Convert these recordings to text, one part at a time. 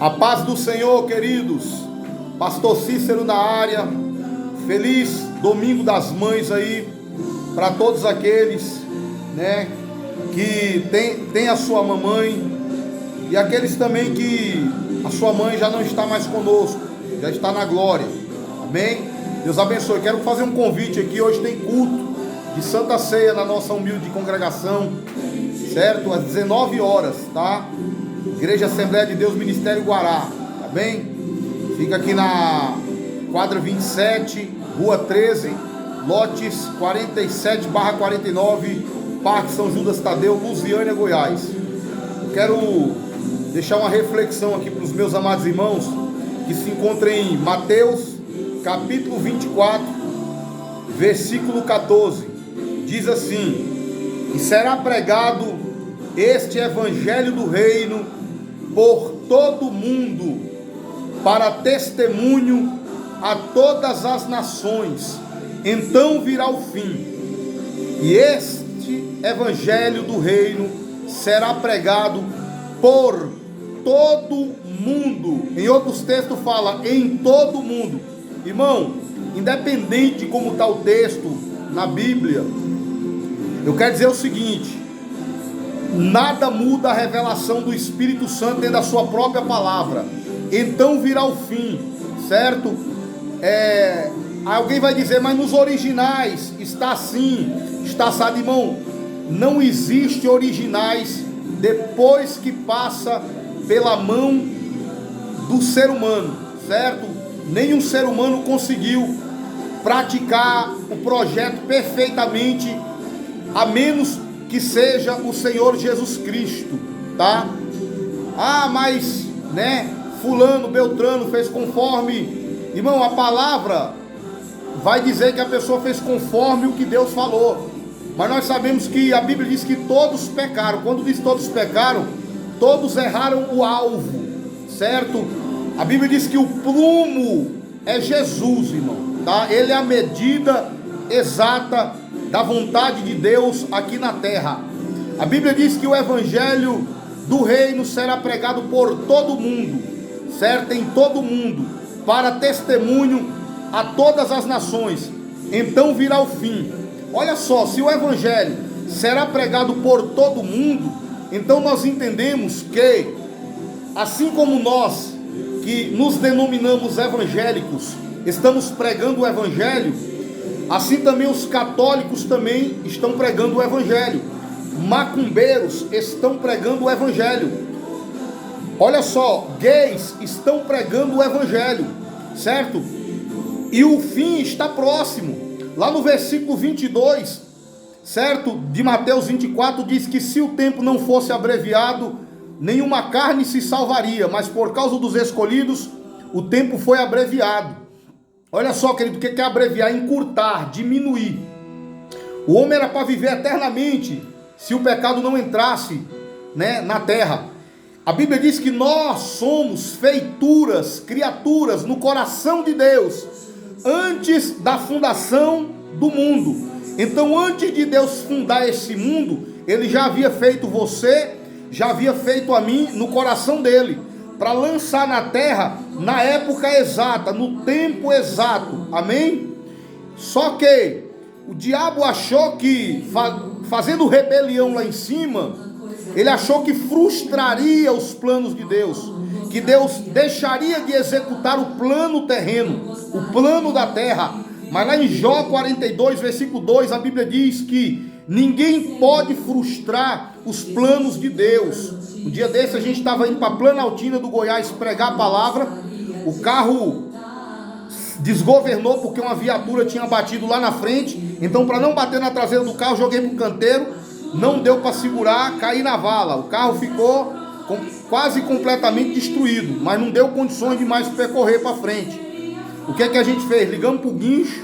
A paz do Senhor, queridos. Pastor Cícero na área. Feliz Domingo das Mães aí para todos aqueles, né, que tem a sua mamãe e aqueles também que a sua mãe já não está mais conosco, já está na glória. Amém? Deus abençoe. Quero fazer um convite aqui. Hoje tem culto de Santa Ceia na nossa humilde congregação, certo? Às 19 horas, tá? Igreja Assembleia de Deus, Ministério Guará, tá bem? Fica aqui na quadra 27, rua 13, lotes 47/49, Parque São Judas Tadeu, Lusiânia, Goiás. Eu quero deixar uma reflexão aqui para os meus amados irmãos que se encontram em Mateus, capítulo 24, versículo 14. Diz assim: e será pregado este evangelho do reino por todo o mundo, para testemunho a todas as nações, então virá o fim. E este evangelho do reino será pregado por todo mundo. Em outros textos fala em todo mundo. Irmão, independente de como está o texto na Bíblia, eu quero dizer o seguinte: nada muda a revelação do Espírito Santo dentro da sua própria palavra. Então virá o fim, certo? Alguém vai dizer, mas nos originais está assim, está assado. Irmão, não existe originais depois que passa pela mão do ser humano, certo? Nenhum ser humano conseguiu praticar o projeto perfeitamente, a menos que seja o Senhor Jesus Cristo, tá? Mas, né, fulano, beltrano fez conforme. Irmão, a palavra vai dizer que a pessoa fez conforme o que Deus falou, mas nós sabemos que a Bíblia diz que todos pecaram. Quando diz todos pecaram, todos erraram o alvo, certo? A Bíblia diz que o prumo é Jesus, irmão, tá? Ele é a medida exata da vontade de Deus aqui na terra. A Bíblia diz que o evangelho do reino será pregado por todo mundo, certo? Em todo mundo, para testemunho a todas as nações, então virá o fim. Olha só, se o evangelho será pregado por todo mundo, então nós entendemos que, assim como nós que nos denominamos evangélicos estamos pregando o evangelho, assim também os católicos também estão pregando o evangelho. Macumbeiros estão pregando o evangelho. Olha só, gays estão pregando o evangelho, certo? E o fim está próximo. Lá no versículo 22, certo? De Mateus 24 diz que se o tempo não fosse abreviado, nenhuma carne se salvaria, mas por causa dos escolhidos, o tempo foi abreviado. Olha só, querido, o que é abreviar? Encurtar, diminuir. O homem era para viver eternamente se o pecado não entrasse, né, na terra. A Bíblia diz que nós somos feituras, criaturas no coração de Deus antes da fundação do mundo. Então, antes de Deus fundar esse mundo, Ele já havia feito você, já havia feito a mim no coração dele, para lançar na terra na época exata, no tempo exato. Amém? Só que o diabo achou que, fazendo rebelião lá em cima, ele achou que frustraria os planos de Deus, que Deus deixaria de executar o plano terreno, o plano da terra. Mas lá em Jó 42, versículo 2, a Bíblia diz que ninguém pode frustrar os planos de Deus. Um dia desse a gente estava indo para a Planaltina do Goiás pregar a palavra. O carro desgovernou porque uma viatura tinha batido lá na frente. Então, para não bater na traseira do carro, joguei para o canteiro. Não deu para segurar, caí na vala. O carro ficou quase completamente destruído, mas não deu condições de mais percorrer para frente. O que é que a gente fez? Ligamos para o guincho,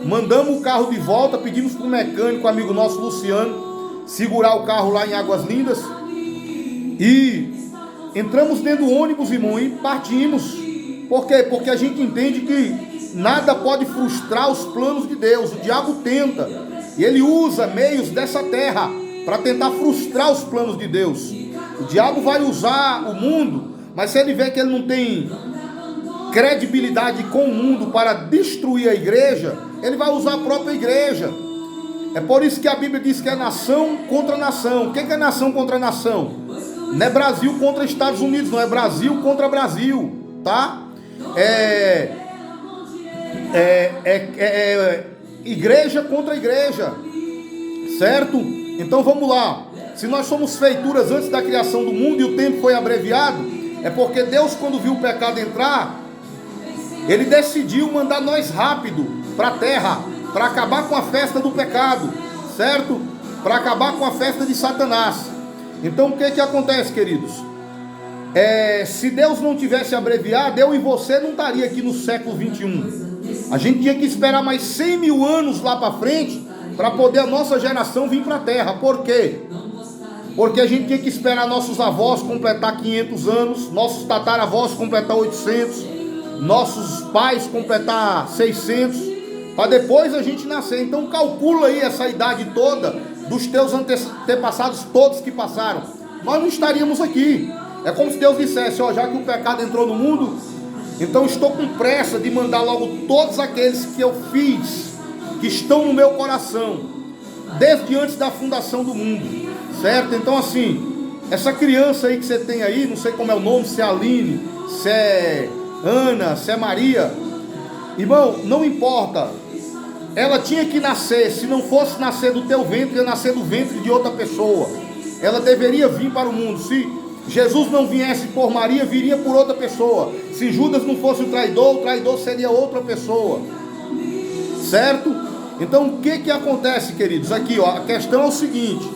mandamos o carro de volta, pedimos para o mecânico, amigo nosso Luciano, segurar o carro lá em Águas Lindas. E entramos dentro do ônibus, irmão, e partimos. Por quê? Porque a gente entende que nada pode frustrar os planos de Deus. O diabo tenta, e ele usa meios dessa terra para tentar frustrar os planos de Deus. O diabo vai usar o mundo Mas se ele vê que ele não tem credibilidade com o mundo para destruir a igreja, ele vai usar a própria igreja. É por isso que a Bíblia diz que é nação contra nação. O que é nação contra nação? Não é Brasil contra Estados Unidos, não, é Brasil contra Brasil, tá? Igreja contra igreja, certo? Então vamos lá. Se nós somos feituras antes da criação do mundo e o tempo foi abreviado, é porque Deus, quando viu o pecado entrar, Ele decidiu mandar nós rápido para a terra, para acabar com a festa do pecado, certo? Para acabar com a festa de Satanás. Então o que acontece, queridos? Se Deus não tivesse abreviado, eu e você não estaria aqui no século 21. A gente tinha que esperar mais 100 mil anos lá para frente, para poder a nossa geração vir para a terra. Por quê? Porque a gente tinha que esperar nossos avós completar 500 anos, nossos tataravós completar 800, nossos pais completar 600, para depois a gente nascer. Então calcula aí essa idade toda dos teus antepassados todos que passaram. Nós não estaríamos aqui. É como se Deus dissesse, ó, já que o pecado entrou no mundo, então estou com pressa de mandar logo todos aqueles que eu fiz, que estão no meu coração, desde antes da fundação do mundo, certo? Então assim, essa criança aí que você tem aí, não sei como é o nome, se é Aline, se é Ana, se é Maria, irmão, não importa, ela tinha que nascer. Se não fosse nascer do teu ventre, ia nascer do ventre de outra pessoa. Ela deveria vir para o mundo. Se Jesus não viesse por Maria, viria por outra pessoa. Se Judas não fosse o traidor seria outra pessoa, certo? Então o que acontece, queridos? Aqui, ó, a questão é o seguinte: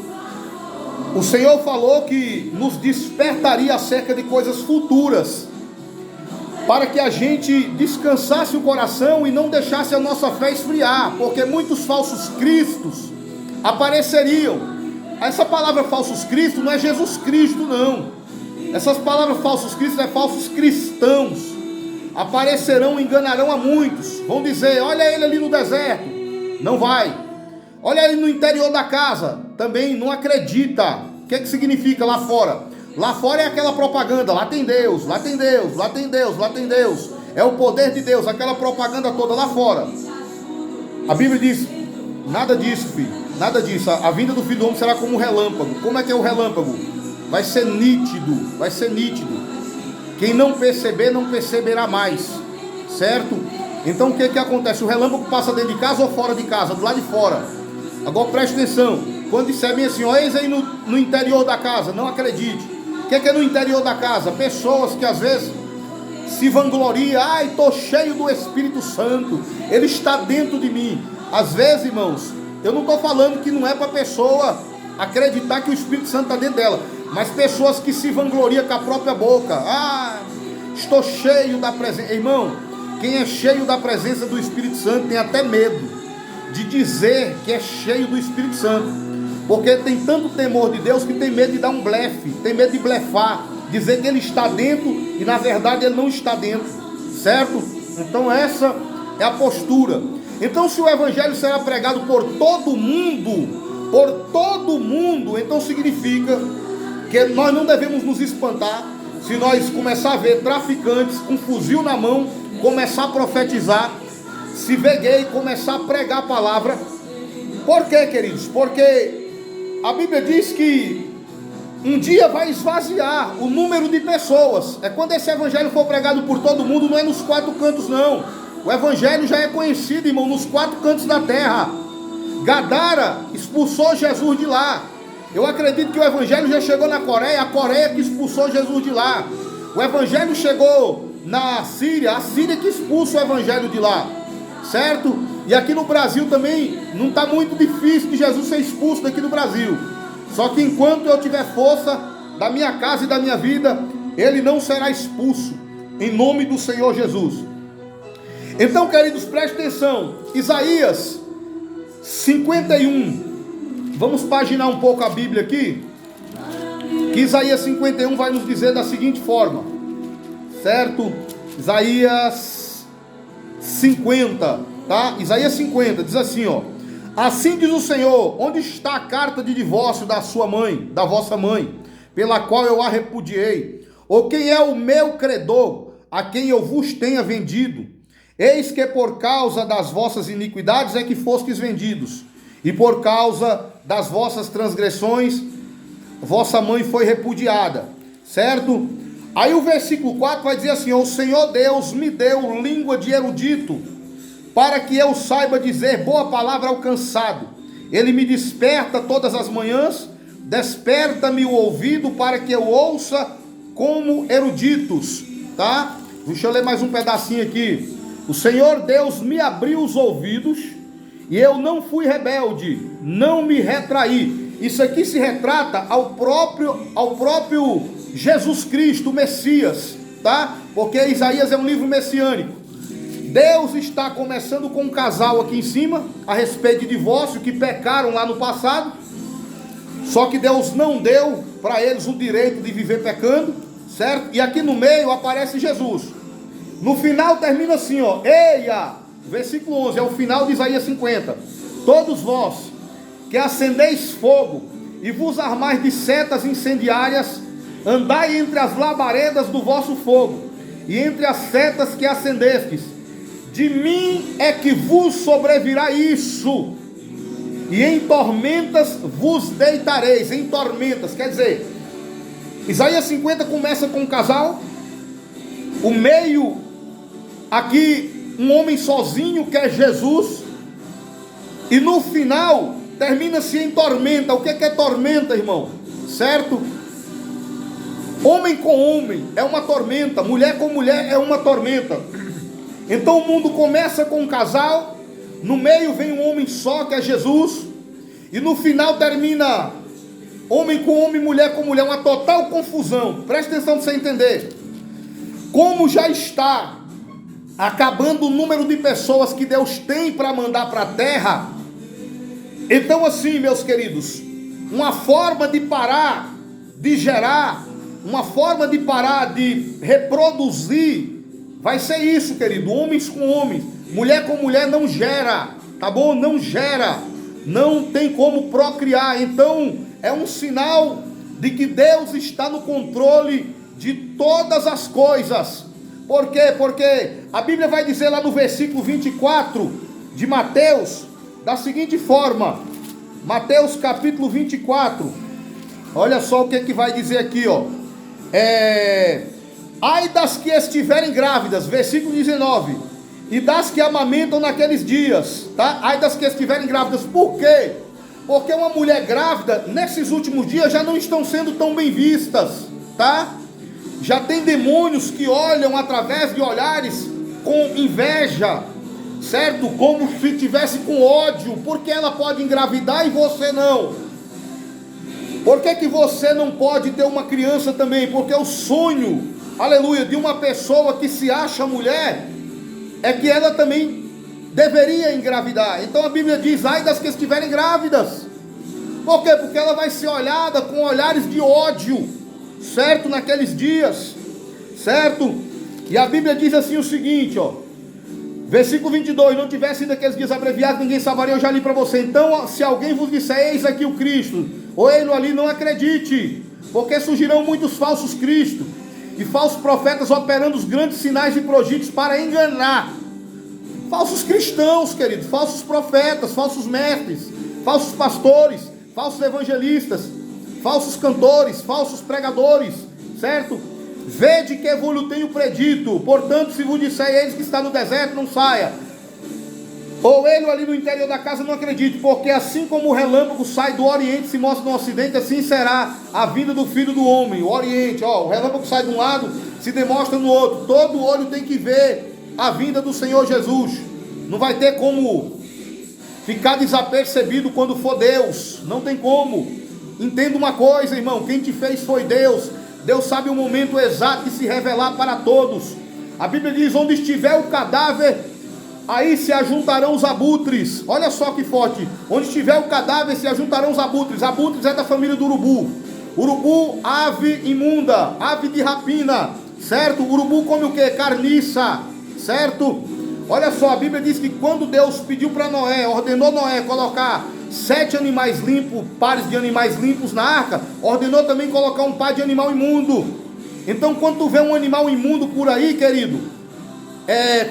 o Senhor falou que nos despertaria acerca de coisas futuras, para que a gente descansasse o coração e não deixasse a nossa fé esfriar, porque muitos falsos cristos apareceriam. Essa palavra falsos cristos não é Jesus Cristo, não. Essas palavras falsos cristos é falsos cristãos. Aparecerão, enganarão a muitos. Vão dizer, olha ele ali no deserto. Não vai. Olha ele no interior da casa. Também não acredita. O que significa lá fora? Lá fora é aquela propaganda, lá tem Deus, lá tem Deus, lá tem Deus, lá tem Deus. É o poder de Deus, aquela propaganda toda lá fora. A Bíblia diz, nada disso, filho, nada disso. A vinda do Filho do Homem será como um relâmpago. Como é que é o relâmpago? Vai ser nítido, vai ser nítido. Quem não perceber, não perceberá mais, certo? Então o que acontece? O relâmpago passa dentro de casa ou fora de casa? Do lado de fora. Agora preste atenção, quando disser bem assim, ó, eis aí no interior da casa, não acredite. O que é no interior da casa? Pessoas que às vezes se vangloriam, ai, estou cheio do Espírito Santo, ele está dentro de mim. Às vezes, irmãos, eu não estou falando que não é para a pessoa acreditar que o Espírito Santo está dentro dela, mas pessoas que se vangloriam com a própria boca, ah, estou cheio da presença. Irmão, quem é cheio da presença do Espírito Santo tem até medo de dizer que é cheio do Espírito Santo, porque tem tanto temor de Deus que tem medo de dar um blefe, tem medo de blefar, dizer que ele está dentro e na verdade ele não está dentro, certo? Então essa é a postura. Então se o evangelho será pregado por todo mundo, então significa que nós não devemos nos espantar se nós começar a ver traficantes com fuzil na mão, começar a profetizar, se ver gay, começar a pregar a palavra. Por quê, queridos? Porque a Bíblia diz que um dia vai esvaziar o número de pessoas. É quando esse evangelho for pregado por todo mundo, não é nos quatro cantos não. O evangelho já é conhecido, irmão, nos quatro cantos da terra. Gadara expulsou Jesus de lá. Eu acredito que o evangelho já chegou na Coreia, a Coreia que expulsou Jesus de lá. O evangelho chegou na Síria, a Síria que expulsa o evangelho de lá, certo? E aqui no Brasil também não está muito difícil de Jesus ser expulso daqui do Brasil. Só que enquanto eu tiver força da minha casa e da minha vida, ele não será expulso, em nome do Senhor Jesus. Então, queridos, preste atenção, Isaías 51, vamos paginar um pouco a Bíblia aqui, que Isaías 51 vai nos dizer da seguinte forma, certo? Isaías 50, tá? Isaías 50 diz assim, ó: assim diz o Senhor, onde está a carta de divórcio da sua mãe, da vossa mãe, pela qual eu a repudiei? Ou quem é o meu credor, a quem eu vos tenha vendido? Eis que por causa das vossas iniquidades é que fostes vendidos, e por causa das vossas transgressões, vossa mãe foi repudiada, certo? Aí o versículo 4 vai dizer assim: o Senhor Deus me deu língua de erudito, para que eu saiba dizer boa palavra ao cansado. Ele me desperta todas as manhãs, desperta-me o ouvido, para que eu ouça como eruditos, tá? Deixa eu ler mais um pedacinho aqui. O Senhor Deus me abriu os ouvidos, e eu não fui rebelde, não me retraí. Isso aqui se retrata ao próprio Jesus Cristo, o Messias, tá? Porque Isaías é um livro messiânico. Deus está começando com um casal aqui em cima, a respeito de divórcio, que pecaram lá no passado. Só que Deus não deu para eles o direito de viver pecando, certo? E aqui no meio aparece Jesus. No final termina assim, ó: eia, versículo 11, é o final de Isaías 50. Todos vós que acendeis fogo e vos armais de setas incendiárias, andai entre as labaredas do vosso fogo e entre as setas que acendestes. De mim é que vos sobrevirá isso, e em tormentas vos deitareis. Em tormentas, quer dizer, Isaías 50 começa com um casal, o meio aqui um homem sozinho, que é Jesus, e no final termina-se em tormenta. O que é tormenta, irmão? Certo? Homem com homem é uma tormenta, mulher com mulher é uma tormenta. Então o mundo começa com um casal, no meio vem um homem só, que é Jesus, e no final termina homem com homem, mulher com mulher, uma total confusão. Presta atenção para você entender como já está acabando o número de pessoas que Deus tem para mandar para a terra. Então assim, meus queridos, uma forma de parar de gerar, uma forma de parar de reproduzir, vai ser isso, querido: homens com homens, mulher com mulher não gera, tá bom? Não gera, não tem como procriar. Então é um sinal de que Deus está no controle de todas as coisas. Por quê? Porque a Bíblia vai dizer lá no versículo 24 de Mateus, da seguinte forma, Mateus capítulo 24, olha só o que vai dizer aqui, ó. Ai das que estiverem grávidas, versículo 19, e das que amamentam naqueles dias, tá? Ai das que estiverem grávidas. Por quê? Porque uma mulher grávida, nesses últimos dias, já não estão sendo tão bem vistas, tá? Já tem demônios que olham através de olhares com inveja, certo? Como se tivesse com ódio. Porque ela pode engravidar e você não? Por que você não pode ter uma criança também? Porque o sonho, aleluia, de uma pessoa que se acha mulher é que ela também deveria engravidar. Então a Bíblia diz: ai das que estiverem grávidas. Por quê? Porque ela vai ser olhada com olhares de ódio, certo? Naqueles dias, certo? E a Bíblia diz assim o seguinte, ó, versículo 22, não tivesse sido aqueles dias abreviados, ninguém salvaria. Eu já li para você. Então, se alguém vos disser: eis aqui o Cristo, ou ele ali, não acredite, porque surgirão muitos falsos cristos e falsos profetas, operando os grandes sinais e prodígios para enganar. Falsos cristãos, querido, falsos profetas, falsos mestres, falsos pastores, falsos evangelistas, falsos cantores, falsos pregadores, certo? Vede que eu lhe tenho predito. Portanto, se vos disser: eis que está no deserto, não saia, ou ele ali no interior da casa, não acredite, porque assim como o relâmpago sai do oriente e se mostra no ocidente, assim será a vinda do Filho do Homem. O oriente, ó, o relâmpago sai de um lado, se demonstra no outro. Todo olho tem que ver a vinda do Senhor Jesus. Não vai ter como ficar desapercebido quando for Deus, não tem como. Entenda uma coisa, irmão: quem te fez foi Deus. Deus sabe o momento exato de se revelar para todos. A Bíblia diz: onde estiver o cadáver, aí se ajuntarão os abutres. Olha só que forte: onde estiver o cadáver, se ajuntarão os abutres. Abutres é da família do urubu. Urubu, ave imunda, ave de rapina, certo? Urubu come o que? Carniça, certo? Olha só, a Bíblia diz que quando Deus pediu para Noé, ordenou Noé colocar 7 animais limpos, pares de animais limpos na arca, ordenou também colocar um par de animal imundo. Então, quando tu vê um animal imundo por aí, querido,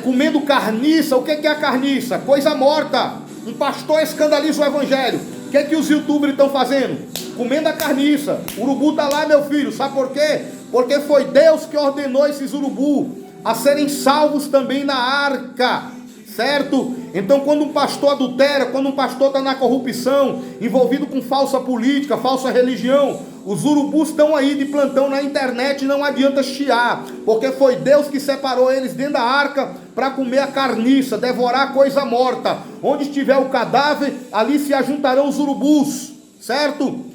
comendo carniça, o que é a carniça? Coisa morta. Um pastor escandaliza o evangelho. O que os youtubers estão fazendo? Comendo a carniça. O urubu está lá, meu filho. Sabe por quê? Porque foi Deus que ordenou esses urubu a serem salvos também na arca. Certo? Então, quando um pastor adultera, quando um pastor está na corrupção, envolvido com falsa política, falsa religião, os urubus estão aí de plantão na internet, não adianta chiar, porque foi Deus que separou eles dentro da arca para comer a carniça, devorar a coisa morta. Onde estiver o cadáver, ali se ajuntarão os urubus, certo?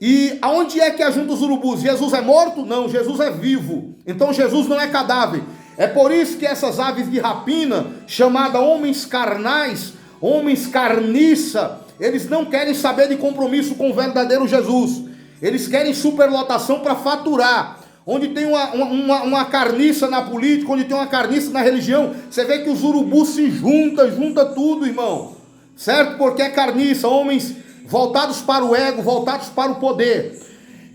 E aonde é que ajunta os urubus? Jesus é morto? Não, Jesus é vivo. Então Jesus não é cadáver. É por isso que essas aves de rapina, chamadas homens carnais, homens carniça, eles não querem saber de compromisso com o verdadeiro Jesus. Eles querem superlotação para faturar. Onde tem uma carniça na política, onde tem uma carniça na religião, você vê que os urubus se junta tudo, irmão. Certo? Porque é carniça, homens voltados para o ego, voltados para o poder.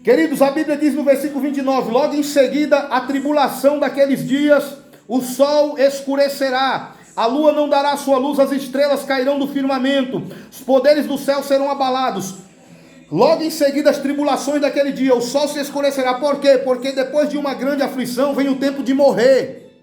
Queridos, a Bíblia diz no versículo 29, logo em seguida a tribulação daqueles dias, o sol escurecerá, a lua não dará sua luz, as estrelas cairão do firmamento, os poderes do céu serão abalados. Logo em seguida as tribulações daquele dia, o sol se escurecerá. Por quê? Porque depois de uma grande aflição vem o tempo de morrer.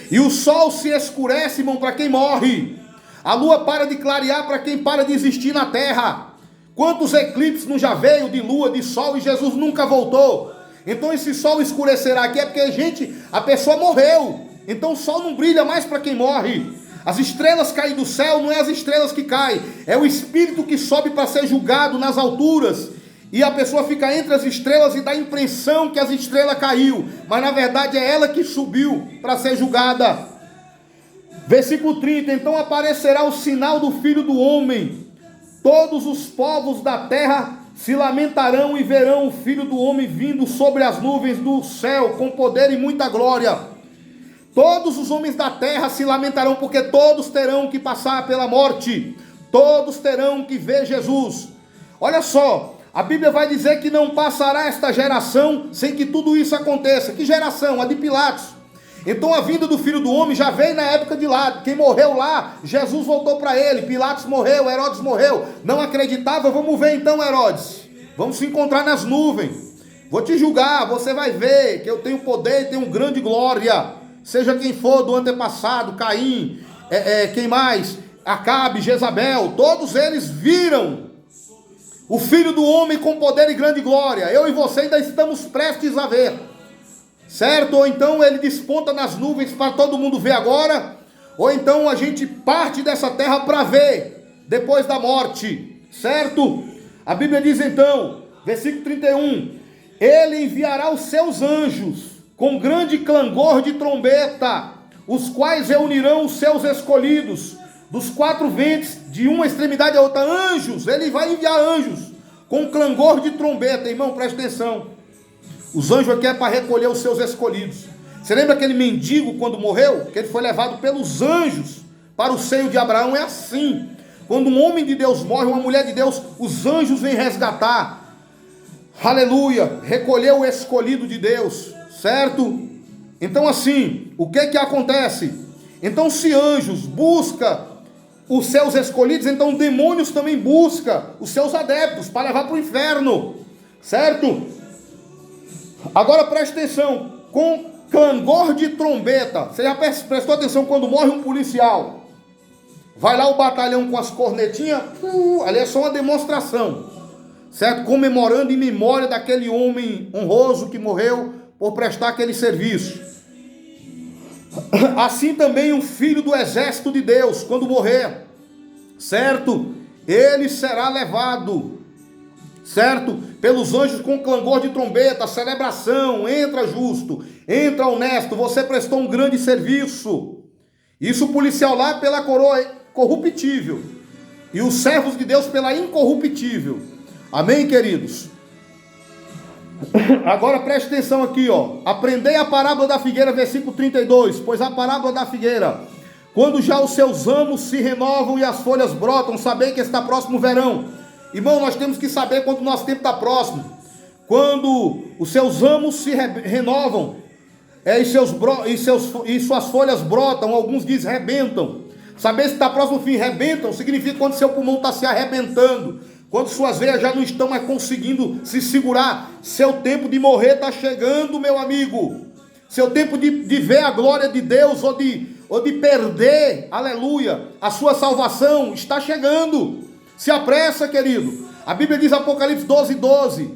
E o sol se escurece, irmão, para quem morre. A lua para de clarear para quem para de existir na terra. Quantos eclipses não já veio de lua, de sol, e Jesus nunca voltou? Então esse sol escurecerá aqui é porque, a pessoa morreu. Então o sol não brilha mais para quem morre. As estrelas caem do céu, não é as estrelas que caem, é o Espírito que sobe para ser julgado nas alturas. E a pessoa fica entre as estrelas e dá a impressão que as estrelas caiu, mas na verdade é ela que subiu para ser julgada. Versículo 30, então aparecerá o sinal do Filho do Homem. Todos os povos da terra se lamentarão e verão o Filho do Homem vindo sobre as nuvens do céu com poder e muita glória. Todos os homens da terra se lamentarão, porque todos terão que passar pela morte. Todos terão que ver Jesus. Olha só, a Bíblia vai dizer que não passará esta geração sem que tudo isso aconteça. Que geração? A de Pilatos. Então a vinda do Filho do Homem já veio na época de lá. Quem morreu lá, Jesus voltou para ele. Pilatos morreu, Herodes morreu. Não acreditava? Vamos ver então, Herodes. Vamos se encontrar nas nuvens. Vou te julgar, você vai ver que eu tenho poder e tenho grande glória. Seja quem for do antepassado, Caim, quem mais? Acabe, Jezabel, todos eles viram o Filho do Homem com poder e grande glória. Eu e você ainda estamos prestes a ver. Certo? Ou então ele desponta nas nuvens para todo mundo ver agora, ou então a gente parte dessa terra para ver depois da morte, certo? A Bíblia diz então, versículo 31, ele enviará os seus anjos com grande clangor de trombeta, os quais reunirão os seus escolhidos dos quatro ventos, de uma extremidade à outra. Anjos, ele vai enviar anjos com clangor de trombeta. Irmão, presta atenção. Os anjos aqui é para recolher os seus escolhidos. Você lembra aquele mendigo quando morreu? Que ele foi levado pelos anjos para o seio de Abraão. É assim. Quando um homem de Deus morre, uma mulher de Deus, os anjos vêm resgatar. Aleluia. Recolher o escolhido de Deus. Certo? Então assim, o que acontece? Então se anjos buscam os seus escolhidos, então demônios também buscam os seus adeptos para levar para o inferno. Certo? Agora preste atenção, com clangor de trombeta. Você já prestou atenção quando morre um policial? Vai lá o batalhão com as cornetinhas, ali é só uma demonstração, certo? Comemorando em memória daquele homem honroso que morreu por prestar aquele serviço. Assim também o filho do exército de Deus, quando morrer, certo? Ele será levado, certo? Pelos anjos com clangor de trombeta, celebração, entra justo, entra honesto, você prestou um grande serviço. Isso o policial lá pela coroa corruptível, e os servos de Deus pela incorruptível. Amém, queridos? Agora preste atenção aqui, ó. Aprendei a parábola da figueira, versículo 32. Pois a parábola da figueira, quando já os seus ramos se renovam e as folhas brotam, sabei que está próximo o verão. Irmão, nós temos que saber quando o nosso tempo está próximo. quando os seus ramos se renovam, e suas folhas brotam, alguns dizem rebentam. Saber se está próximo ao fim, rebentam, significa quando seu pulmão está se arrebentando, quando suas veias já não estão mais conseguindo se segurar. Seu tempo de morrer está chegando, meu amigo. Seu tempo de ver a glória de Deus ou de perder, aleluia, a sua salvação está chegando. Se apressa, querido. A Bíblia diz, Apocalipse 12:12,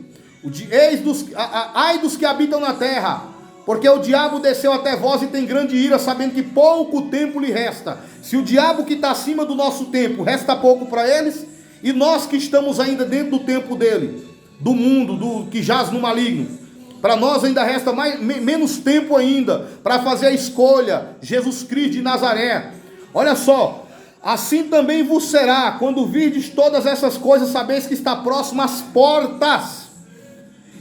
ai dos que habitam na terra, porque o diabo desceu até vós e tem grande ira, sabendo que pouco tempo lhe resta. Se o diabo que está acima do nosso tempo, resta pouco para eles, e nós que estamos ainda dentro do tempo dele, do mundo, do que jaz no maligno, para nós ainda resta menos tempo ainda para fazer a escolha, Jesus Cristo de Nazaré. Olha só, assim também vos será, quando virdes todas essas coisas, sabeis que está próximo às portas.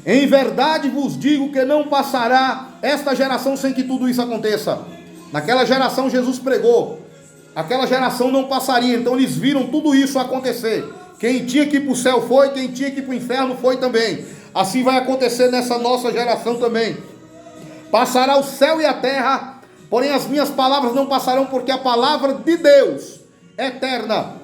Em verdade vos digo que não passará esta geração sem que tudo isso aconteça. Naquela geração Jesus pregou, aquela geração não passaria, então eles viram tudo isso acontecer. Quem tinha que ir para o céu foi, quem tinha que ir para o inferno foi também. Assim vai acontecer nessa nossa geração também. Passará o céu e a terra, porém as minhas palavras não passarão, porque a palavra de Deus é eterna.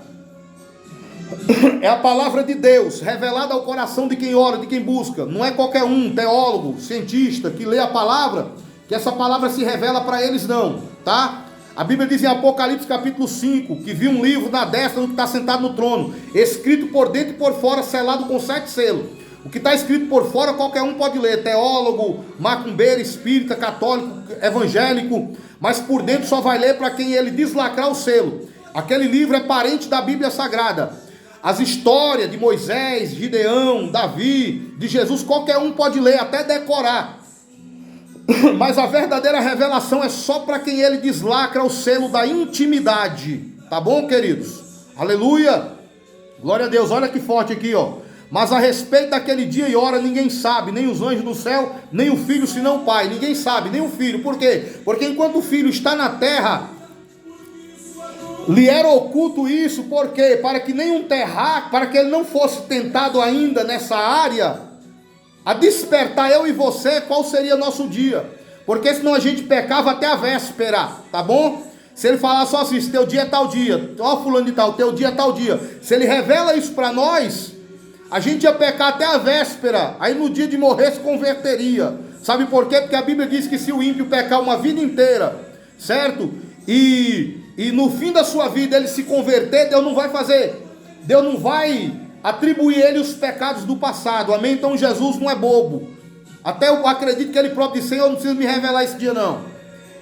É a palavra de Deus, revelada ao coração de quem ora, de quem busca. Não é qualquer um, teólogo, cientista, que lê a palavra, que essa palavra se revela para eles não, tá? A Bíblia diz em Apocalipse capítulo 5, que viu um livro na destra do que está sentado no trono, escrito por dentro e por fora, selado com 7 selos. O que está escrito por fora qualquer um pode ler, teólogo, macumbeiro, espírita, católico, evangélico, mas por dentro só vai ler para quem ele deslacrar o selo. Aquele livro é parente da Bíblia Sagrada. As histórias de Moisés, Gideão, Davi, de Jesus, qualquer um pode ler, até decorar. Mas a verdadeira revelação é só para quem ele deslacra o selo da intimidade. Tá bom, queridos? Aleluia! Glória a Deus, olha que forte aqui, ó. Mas a respeito daquele dia e hora ninguém sabe, nem os anjos do céu, nem o filho, senão o pai. Ninguém sabe, nem o filho. Por quê? Porque enquanto o filho está na terra, lhe era oculto isso, por quê? Para que nenhum terráqueo, para que ele não fosse tentado ainda nessa área, a despertar eu e você, qual seria nosso dia. Porque senão a gente pecava até a véspera, tá bom? Se ele falar só assim, teu dia é tal dia, ó fulano de tal, teu dia é tal dia. Se ele revela isso para nós, a gente ia pecar até a véspera, aí no dia de morrer se converteria. Sabe por quê? Porque a Bíblia diz que se o ímpio pecar uma vida inteira, certo? E no fim da sua vida ele se converter, Deus não vai atribuir ele os pecados do passado, amém? Então Jesus não é bobo. Até eu acredito que ele próprio disse, eu não preciso me revelar esse dia não,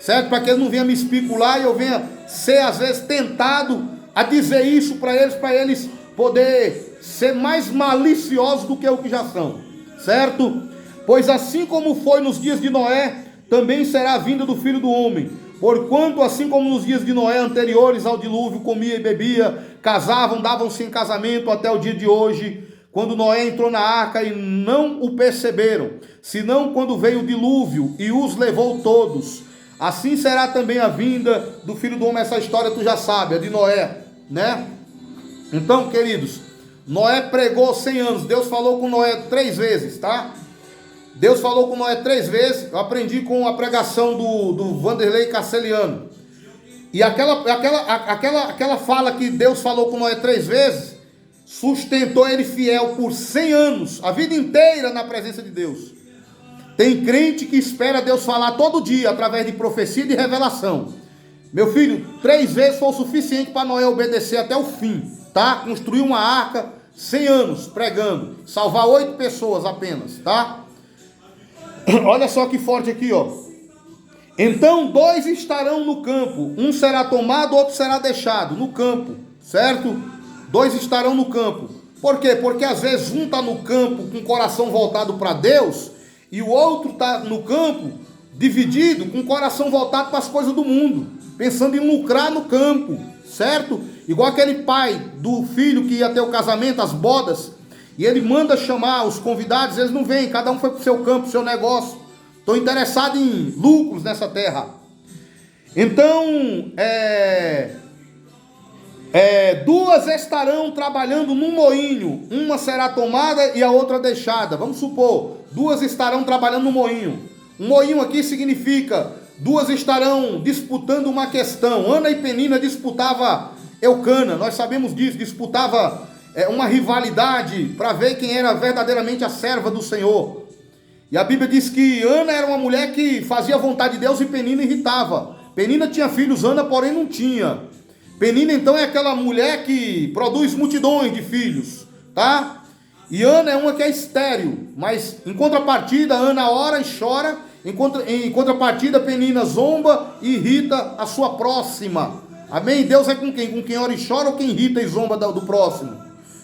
certo? Para que ele não venha me especular e eu venha ser às vezes tentado a dizer isso para eles poder ser mais maliciosos do que o que já são, certo? Pois assim como foi nos dias de Noé, também será a vinda do Filho do Homem. Porquanto, assim como nos dias de Noé anteriores ao dilúvio, comia e bebia, casavam, davam-se em casamento até o dia de hoje, quando Noé entrou na arca e não o perceberam, senão quando veio o dilúvio e os levou todos. Assim será também a vinda do Filho do Homem. Essa história tu já sabe, é de Noé, né? Então, queridos, Noé pregou 100 anos, Deus falou com Noé 3 vezes, tá? Deus falou com Noé 3 vezes, eu aprendi com a pregação do Vanderlei Casseliano. E aquela fala que Deus falou com Noé 3 vezes, sustentou ele fiel por 100 anos, a vida inteira na presença de Deus. Tem crente que espera Deus falar todo dia, através de profecia e de revelação. Meu filho, 3 vezes foi o suficiente para Noé obedecer até o fim, tá? Construir uma arca, 100 anos pregando, salvar 8 pessoas apenas, tá? Olha só que forte aqui, ó. Então 2 estarão no campo, um será tomado, outro será deixado no campo, certo? 2 estarão no campo. Por quê? Porque às vezes um está no campo com o coração voltado para Deus e o outro está no campo dividido com o coração voltado para as coisas do mundo, pensando em lucrar no campo, certo? Igual aquele pai do filho que ia ter o casamento, as bodas, e ele manda chamar os convidados, eles não vêm, cada um foi para o seu campo, para o seu negócio. Estou interessado em lucros nessa terra. Então, Duas estarão trabalhando num moinho, uma será tomada e a outra deixada. Vamos supor, duas estarão trabalhando no moinho. Um moinho aqui significa duas estarão disputando uma questão. Ana e Penina disputava Eucana, nós sabemos disso, disputava uma rivalidade para ver quem era verdadeiramente a serva do Senhor. E a Bíblia diz que Ana era uma mulher que fazia a vontade de Deus e Penina irritava. Penina tinha filhos, Ana porém não tinha. Penina então é aquela mulher que produz multidões de filhos, tá? E Ana é uma que é estéril, mas em contrapartida Ana ora e chora, em contrapartida Penina zomba e irrita a sua próxima. Amém? Deus é com quem? Com quem ora e chora ou quem irrita e zomba do próximo?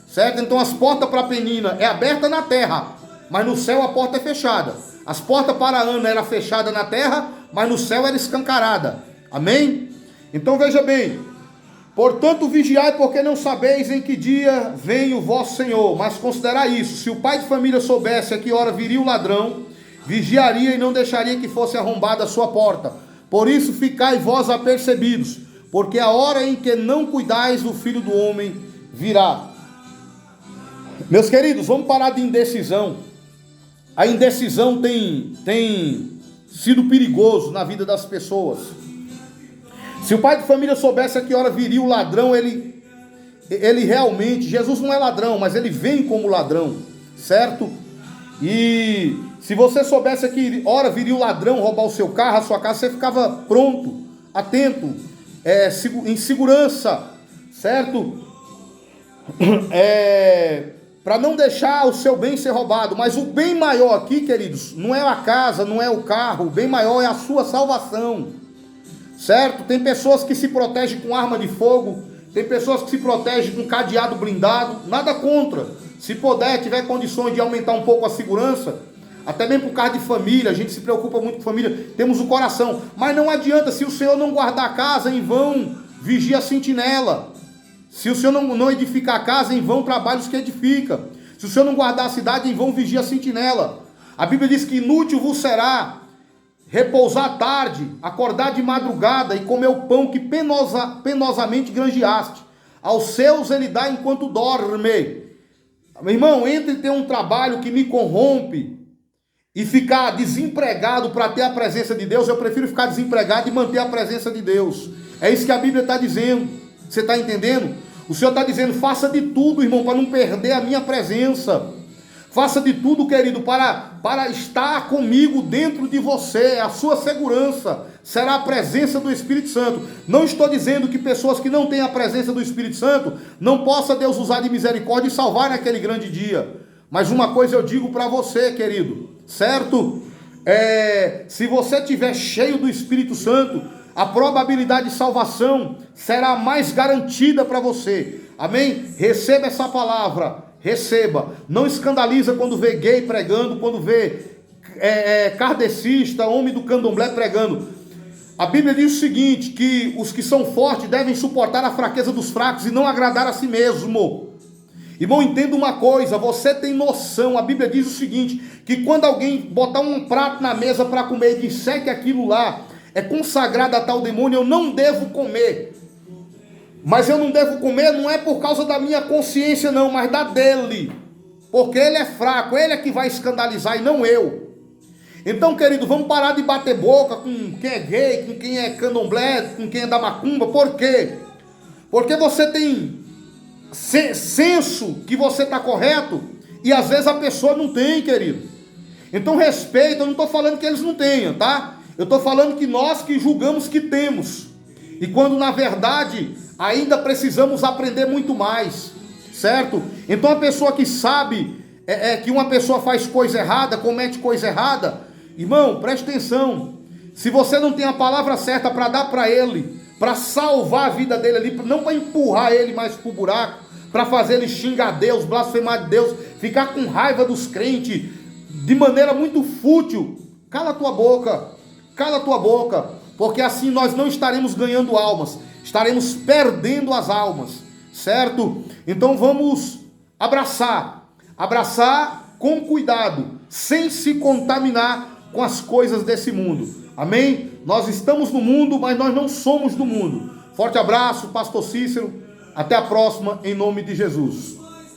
Certo? Então as portas para Penina é aberta na terra, mas no céu a porta é fechada. As portas para Ana era fechada na terra, mas no céu era escancarada. Amém? Então veja bem. Portanto, vigiai, porque não sabeis em que dia vem o vosso Senhor. Mas considerai isso: se o pai de família soubesse a que hora viria o ladrão, vigiaria e não deixaria que fosse arrombada a sua porta. Por isso ficai vós apercebidos, porque a hora em que não cuidais, o Filho do Homem virá. Meus queridos, vamos parar de indecisão. A indecisão tem sido perigoso na vida das pessoas. Se o pai de família soubesse a que hora viria o ladrão, ele realmente, Jesus não é ladrão, mas ele vem como ladrão, certo? E se você soubesse a que hora viria o ladrão roubar o seu carro, a sua casa, você ficava pronto, atento, em segurança, certo? Para não deixar o seu bem ser roubado. Mas o bem maior aqui, queridos, não é a casa, não é o carro, o bem maior é a sua salvação. Certo? Tem pessoas que se protegem com arma de fogo, tem pessoas que se protegem com cadeado blindado, nada contra. Se puder, tiver condições de aumentar um pouco a segurança, até mesmo por causa de família, a gente se preocupa muito com família, temos o coração. Mas não adianta, se o Senhor não guardar a casa, em vão vigia a sentinela. Se o Senhor não edificar a casa, em vão trabalhos que edifica. Se o Senhor não guardar a cidade, em vão vigia a sentinela. A Bíblia diz que inútil vos será repousar à tarde, acordar de madrugada e comer o pão que penosamente granjeaste. Aos seus ele dá enquanto dorme. Meu irmão, entre ter um trabalho que me corrompe e ficar desempregado para ter a presença de Deus, eu prefiro ficar desempregado e manter a presença de Deus. É isso que a Bíblia está dizendo. Você está entendendo? O Senhor está dizendo: faça de tudo, irmão, para não perder a minha presença. Faça de tudo, querido, para estar comigo dentro de você. A sua segurança será a presença do Espírito Santo. Não estou dizendo que pessoas que não têm a presença do Espírito Santo não possa Deus usar de misericórdia e salvar naquele grande dia. Mas uma coisa eu digo para você, querido, certo? Se você estiver cheio do Espírito Santo, a probabilidade de salvação será mais garantida para você. Amém? Receba essa palavra. Receba, não escandaliza quando vê gay pregando, quando vê kardecista, homem do candomblé pregando. A Bíblia diz o seguinte, que os que são fortes devem suportar a fraqueza dos fracos e não agradar a si mesmo. Irmão, entenda uma coisa, você tem noção, a Bíblia diz o seguinte, que quando alguém botar um prato na mesa para comer e disser que aquilo lá é consagrado a tal demônio, eu não devo comer. Mas eu não devo comer, não é por causa da minha consciência não, mas da dele. Porque ele é fraco, ele é que vai escandalizar e não eu. Então, querido, vamos parar de bater boca com quem é gay, com quem é candomblé, com quem é da macumba. Por quê? Porque você tem senso que você está correto e às vezes a pessoa não tem, querido. Então respeita, eu não estou falando que eles não tenham, tá? Eu estou falando que nós que julgamos que temos. E quando na verdade ainda precisamos aprender muito mais, certo? Então a pessoa que sabe que uma pessoa faz coisa errada, comete coisa errada, irmão, preste atenção. Se você não tem a palavra certa para dar para ele, para salvar a vida dele ali, não para empurrar ele mais para o buraco, para fazer ele xingar Deus, blasfemar de Deus, ficar com raiva dos crentes, de maneira muito fútil, cala tua boca, porque assim nós não estaremos ganhando almas, estaremos perdendo as almas, certo? Então vamos abraçar com cuidado, sem se contaminar com as coisas desse mundo, amém? Nós estamos no mundo, mas nós não somos do mundo. Forte abraço, pastor Cícero. Até a próxima, em nome de Jesus.